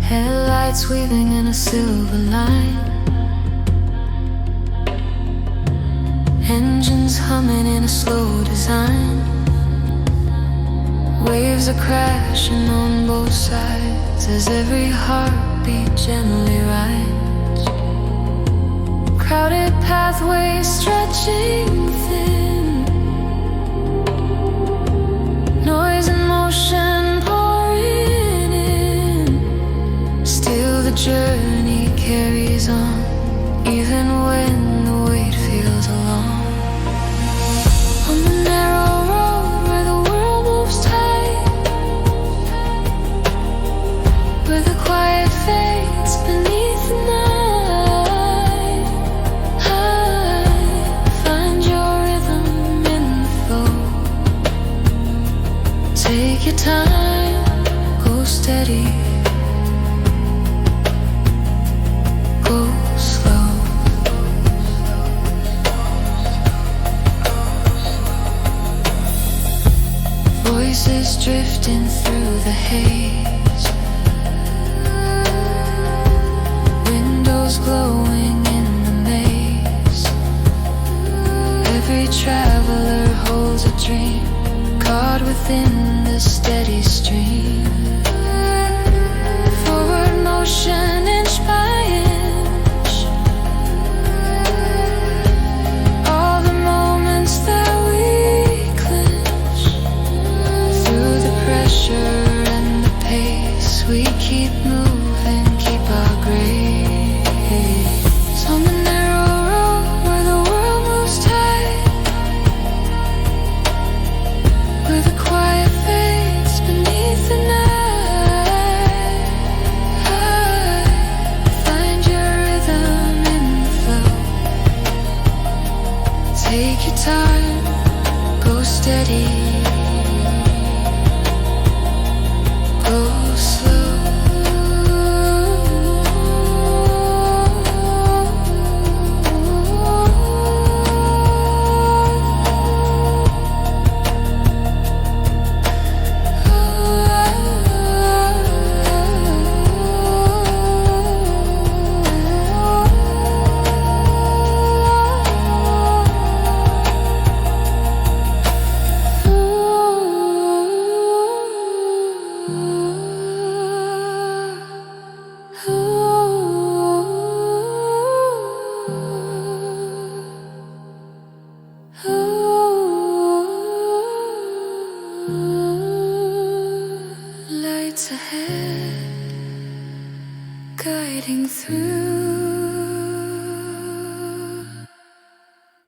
Headlights weaving in a silver line, engines humming in a slow design. Waves are crashing on both sides as every heartbeat gently rides. Crowded pathways stretching thin, noise and motion pouring in. Still the journey carries on, even when the weight feels long. On the narrow road where the world moves tight, where the quiet fades beneath the night, find your rhythm in the flow. Take your time, go steady, go slow. Voices drifting through the haze, windows glowing in the maze. Every traveler holds a dream, caught within the steady stream. Forward motion inch by inch, all the moments that we clinch. Through the pressure and the pace, we keep moving, keep our grace. On the narrow road where the world moves tight, where the quiet fades beneath the night, find your rhythm in the flow. Take your time, go steady, go slow. Lights ahead, guiding through